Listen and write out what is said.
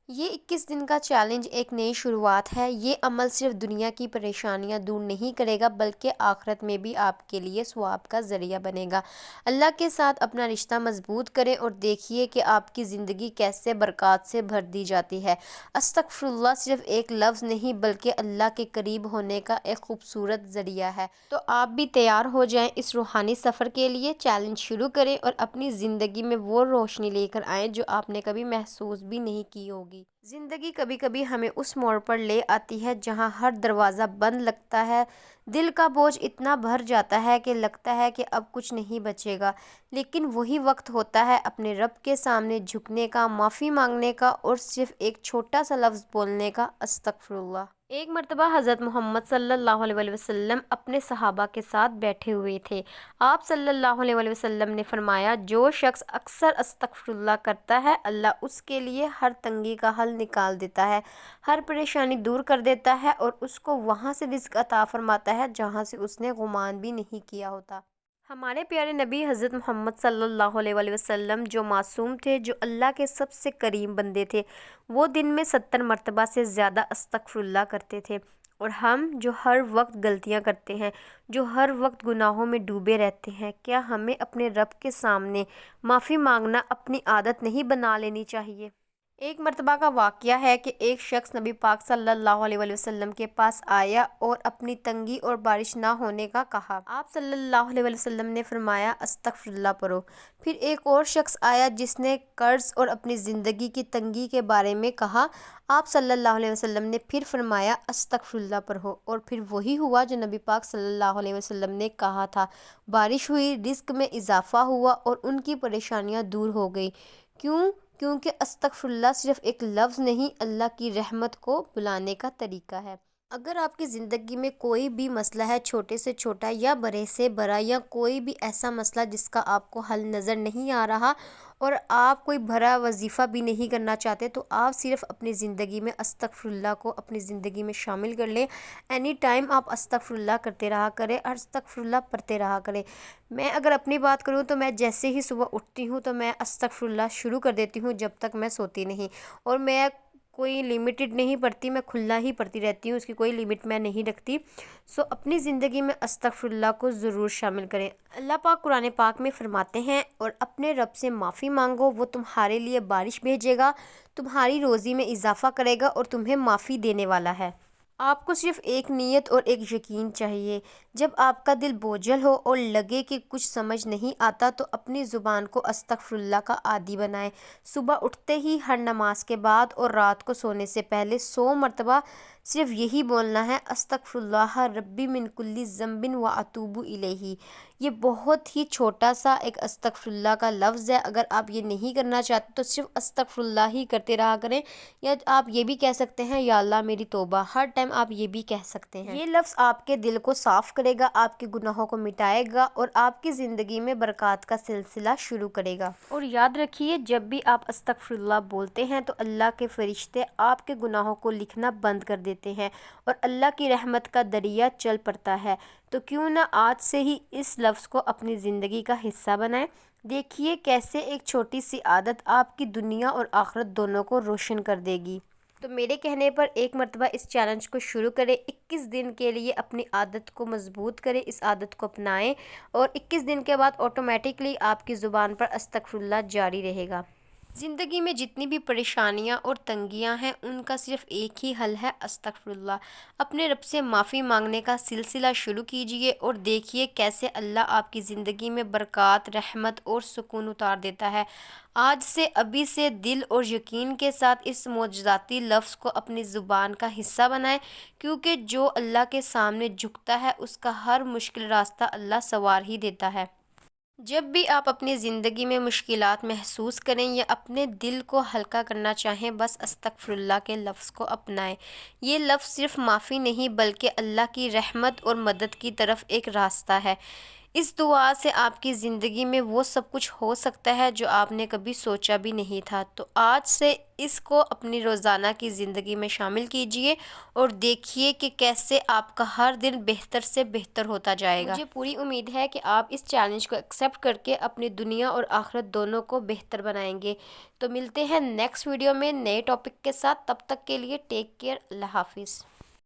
یہ 21 دن کا چیلنج ایک نئی شروعات ہے۔ یہ عمل صرف دنیا کی پریشانیاں دور نہیں کرے گا بلکہ آخرت میں بھی آپ کے لیے ثواب کا ذریعہ بنے گا۔ اللہ کے ساتھ اپنا رشتہ مضبوط کریں اور دیکھیے کہ آپ کی زندگی کیسے برکات سے بھر دی جاتی ہے۔ استغفر اللہ صرف ایک لفظ نہیں بلکہ اللہ کے قریب ہونے کا ایک خوبصورت ذریعہ ہے۔ تو آپ بھی تیار ہو جائیں اس روحانی سفر کے لیے۔ چیلنج شروع کریں اور اپنی زندگی میں وہ روشنی لے کر آئیں جو آپ نے کبھی محسوس بھی نہیں کی ہوگی۔ زندگی کبھی کبھی ہمیں اس موڑ پر لے آتی ہے جہاں ہر دروازہ بند لگتا ہے، دل کا بوجھ اتنا بھر جاتا ہے کہ لگتا ہے کہ اب کچھ نہیں بچے گا، لیکن وہی وقت ہوتا ہے اپنے رب کے سامنے جھکنے کا، معافی مانگنے کا اور صرف ایک چھوٹا سا لفظ بولنے کا، استغفر اللہ۔ ایک مرتبہ حضرت محمد صلی اللہ علیہ وسلم اپنے صحابہ کے ساتھ بیٹھے ہوئے تھے۔ آپ صلی اللہ علیہ وسلم نے فرمایا، جو شخص اکثر استغفر اللہ کرتا ہے، اللہ اس کے لیے ہر تنگی کا حل نکال دیتا ہے، ہر پریشانی دور کر دیتا ہے اور اس کو وہاں سے رزق عطا فرماتا ہے جہاں سے اس نے گمان بھی نہیں کیا ہوتا۔ ہمارے پیارے نبی حضرت محمد صلی اللہ علیہ وسلم جو معصوم تھے، جو اللہ کے سب سے کریم بندے تھے، وہ دن میں 70 مرتبہ سے زیادہ استغفر اللہ کرتے تھے۔ اور ہم جو ہر وقت غلطیاں کرتے ہیں، جو ہر وقت گناہوں میں ڈوبے رہتے ہیں، کیا ہمیں اپنے رب کے سامنے معافی مانگنا اپنی عادت نہیں بنا لینی چاہیے؟ ایک مرتبہ کا واقعہ ہے کہ ایک شخص نبی پاک صلی اللہ علیہ وسلم کے پاس آیا اور اپنی تنگی اور بارش نہ ہونے کا کہا۔ آپ صلی اللہ علیہ وسلم نے فرمایا، استغفر اللہ پڑھو۔ پھر ایک اور شخص آیا جس نے قرض اور اپنی زندگی کی تنگی کے بارے میں کہا۔ آپ صلی اللہ علیہ وسلم نے پھر فرمایا، استغفر اللہ پڑھو، اور پھر وہی ہوا جو نبی پاک صلی اللہ علیہ وسلم نے کہا تھا۔ بارش ہوئی، رزق میں اضافہ ہوا اور ان کی پریشانیاں دور ہو گئی۔ کیونکہ استغفر اللہ صرف ایک لفظ نہیں، اللہ کی رحمت کو بلانے کا طریقہ ہے۔ اگر آپ کی زندگی میں کوئی بھی مسئلہ ہے، چھوٹے سے چھوٹا یا بڑے سے بڑا، یا کوئی بھی ایسا مسئلہ جس کا آپ کو حل نظر نہیں آ رہا اور آپ کوئی بڑا وظیفہ بھی نہیں کرنا چاہتے، تو آپ صرف اپنی زندگی میں استغفر اللہ کو اپنی زندگی میں شامل کر لیں۔ اینی ٹائم آپ استغفر اللہ کرتے رہا کریں اور استغفر اللہ پڑھتے رہا کریں۔ میں اگر اپنی بات کروں تو میں جیسے ہی صبح اٹھتی ہوں تو میں استغفر اللہ شروع کر دیتی ہوں جب تک میں سوتی نہیں، اور میں کوئی لمیٹڈ نہیں پڑھتی، میں کھلا ہی پڑھتی رہتی ہوں، اس کی کوئی لمٹ میں نہیں رکھتی۔ اپنی زندگی میں استغفر اللہ کو ضرور شامل کریں۔ اللہ پاک قرآن پاک میں فرماتے ہیں، اور اپنے رب سے معافی مانگو، وہ تمہارے لیے بارش بھیجے گا، تمہاری روزی میں اضافہ کرے گا اور تمہیں معافی دینے والا ہے۔ آپ کو صرف ایک نیت اور ایک یقین چاہیے۔ جب آپ کا دل بوجھل ہو اور لگے کہ کچھ سمجھ نہیں آتا تو اپنی زبان کو استغفر اللہ کا عادی بنائیں۔ صبح اٹھتے ہی، ہر نماز کے بعد اور رات کو سونے سے پہلے 100 مرتبہ صرف یہی بولنا ہے، استغفر اللہ ربی من کل ذنب واتوب الیہ۔ یہ بہت ہی چھوٹا سا ایک استغفر اللہ کا لفظ ہے۔ اگر آپ یہ نہیں کرنا چاہتے تو صرف استغفر اللہ ہی کرتے رہا کریں، یا آپ یہ بھی کہہ سکتے ہیں، یا اللہ میری توبہ، ہر ٹائم آپ یہ بھی کہہ سکتے ہیں۔ یہ لفظ آپ کے دل کو صاف کرے گا، آپ کے گناہوں کو مٹائے گا اور آپ کی زندگی میں برکات کا سلسلہ شروع کرے گا۔ اور یاد رکھیے، جب بھی آپ استغفر اللہ بولتے ہیں تو اللہ کے فرشتے آپ کے گناہوں کو لکھنا بند کر دیتے ہیں اور اللہ کی رحمت کا دریا چل پڑتا ہے۔ تو کیوں نہ آج سے ہی اس لفظ کو اپنی زندگی کا حصہ بنائیں۔ دیکھیے کیسے ایک چھوٹی سی عادت آپ کی دنیا اور آخرت دونوں کو روشن کر دے گی۔ تو میرے کہنے پر ایک مرتبہ اس چیلنج کو شروع کریں۔ 21 دن کے لیے اپنی عادت کو مضبوط کریں، اس عادت کو اپنائیں، اور 21 دن کے بعد آٹومیٹکلی آپ کی زبان پر استغفر اللہ جاری رہے گا۔ زندگی میں جتنی بھی پریشانیاں اور تنگیاں ہیں، ان کا صرف ایک ہی حل ہے، استغفر اللہ۔ اپنے رب سے معافی مانگنے کا سلسلہ شروع کیجئے اور دیکھیے کیسے اللہ آپ کی زندگی میں برکات، رحمت اور سکون اتار دیتا ہے۔ آج سے، ابھی سے دل اور یقین کے ساتھ اس معجزاتی لفظ کو اپنی زبان کا حصہ بنائیں، کیونکہ جو اللہ کے سامنے جھکتا ہے اس کا ہر مشکل راستہ اللہ سنوار ہی دیتا ہے۔ جب بھی آپ اپنی زندگی میں مشکلات محسوس کریں یا اپنے دل کو ہلکا کرنا چاہیں، بس استغفر اللہ کے لفظ کو اپنائیں۔ یہ لفظ صرف معافی نہیں بلکہ اللہ کی رحمت اور مدد کی طرف ایک راستہ ہے۔ اس دعا سے آپ کی زندگی میں وہ سب کچھ ہو سکتا ہے جو آپ نے کبھی سوچا بھی نہیں تھا۔ تو آج سے اس کو اپنی روزانہ کی زندگی میں شامل کیجئے اور دیکھیے کہ کیسے آپ کا ہر دن بہتر سے بہتر ہوتا جائے گا۔ مجھے پوری امید ہے کہ آپ اس چیلنج کو ایکسیپٹ کر کے اپنی دنیا اور آخرت دونوں کو بہتر بنائیں گے۔ تو ملتے ہیں نیکسٹ ویڈیو میں نئے ٹاپک کے ساتھ، تب تک کے لیے ٹیک کیئر، اللہ حافظ۔